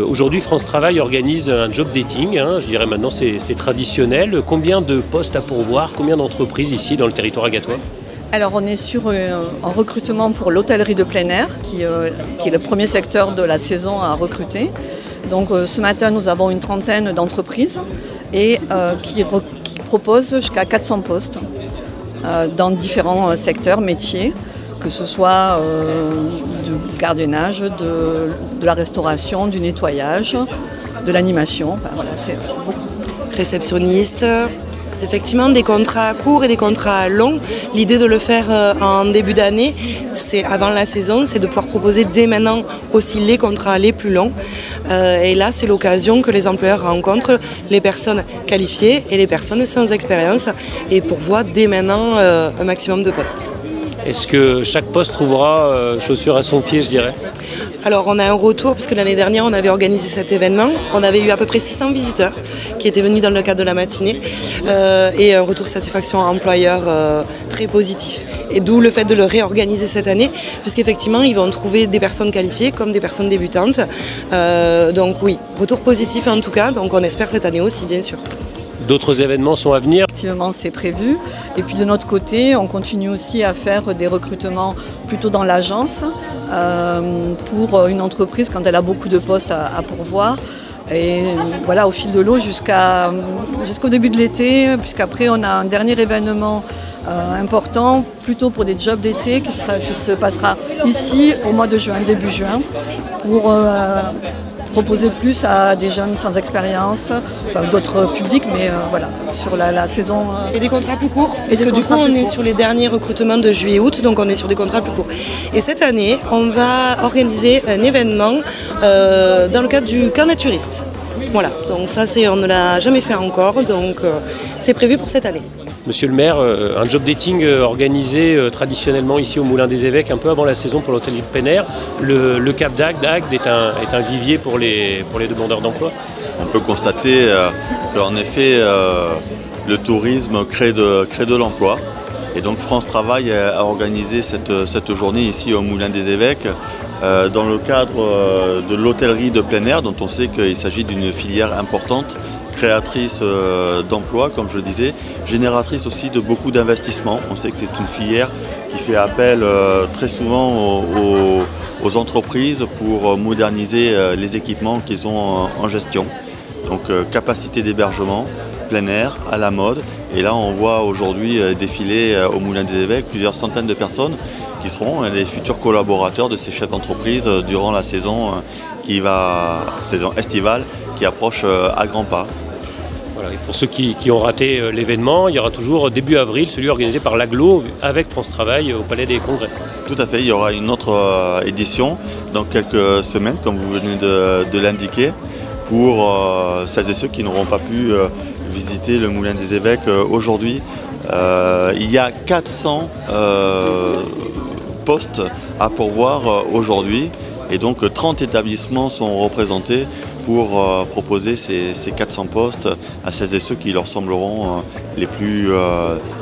Aujourd'hui, France Travail organise un job dating, hein, je dirais maintenant c'est traditionnel. Combien de postes à pourvoir, combien d'entreprises ici dans le territoire agatois? Alors on est sur un recrutement pour l'hôtellerie de plein air, qui est le premier secteur de la saison à recruter. Donc ce matin, nous avons une trentaine d'entreprises et qui proposent jusqu'à 400 postes dans différents secteurs, métiers, que ce soit du gardiennage, de la restauration, du nettoyage, de l'animation. Enfin, voilà, c'est beaucoup. Réceptionniste, effectivement des contrats courts et des contrats longs. L'idée de le faire en début d'année, c'est avant la saison, c'est de pouvoir proposer dès maintenant aussi les contrats les plus longs. Et là, c'est l'occasion que les employeurs rencontrent les personnes qualifiées et les personnes sans expérience et pourvoient dès maintenant un maximum de postes. Est-ce que chaque poste trouvera chaussure à son pied, je dirais? Alors on a un retour, parce que l'année dernière on avait organisé cet événement, on avait eu à peu près 600 visiteurs qui étaient venus dans le cadre de la matinée et un retour de satisfaction employeur très positif. Et d'où le fait de le réorganiser cette année, puisqu'effectivement ils vont trouver des personnes qualifiées comme des personnes débutantes. Donc oui, retour positif en tout cas, donc on espère cette année aussi bien sûr. D'autres événements sont à venir? Effectivement, c'est prévu. Et puis de notre côté, on continue aussi à faire des recrutements plutôt dans l'agence pour une entreprise quand elle a beaucoup de postes à pourvoir. Et voilà, au fil de l'eau jusqu'au début de l'été, puisqu'après on a un dernier événement important, plutôt pour des jobs d'été qui se passera ici au mois de juin, début juin, pour proposer plus à des jeunes sans expérience, enfin, d'autres publics, mais voilà, sur la saison. Et des contrats plus courts, parce que du coup on est sur les derniers recrutements de juillet-août, donc on est sur des contrats plus courts. Et cette année, on va organiser un événement dans le cadre du camp naturiste. Voilà, donc ça on ne l'a jamais fait encore, donc c'est prévu pour cette année. Monsieur le maire, un job dating organisé traditionnellement ici au Moulin des Évêques un peu avant la saison pour l'hôtellerie de plein air. Le Cap d'Agde est un vivier pour les demandeurs d'emploi. On peut constater qu'en effet le tourisme crée de l'emploi. Et donc France Travail a organisé cette journée ici au Moulin des Évêques dans le cadre de l'hôtellerie de plein air, dont on sait qu'il s'agit d'une filière importante, créatrice d'emplois, comme je le disais, génératrice aussi de beaucoup d'investissements. On sait que c'est une filière qui fait appel très souvent aux entreprises pour moderniser les équipements qu'ils ont en gestion. Donc capacité d'hébergement, plein air, à la mode. Et là on voit aujourd'hui défiler au Moulin des Évêques plusieurs centaines de personnes qui seront les futurs collaborateurs de ces chefs d'entreprise durant la saison saison estivale qui approche à grands pas. Voilà, et pour ceux qui ont raté l'événement, il y aura toujours début avril celui organisé par l'Aglo avec France Travail au Palais des Congrès. Tout à fait, il y aura une autre édition dans quelques semaines, comme vous venez de l'indiquer, pour celles et ceux qui n'auront pas pu visiter le Moulin des Évêques aujourd'hui. Il y a 400 postes à pourvoir aujourd'hui et donc 30 établissements sont représentés pour proposer ces 400 postes à celles et ceux qui leur sembleront les plus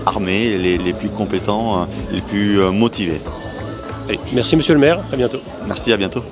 armés, les plus compétents, les plus motivés. Allez, merci monsieur le maire, à bientôt. Merci, à bientôt.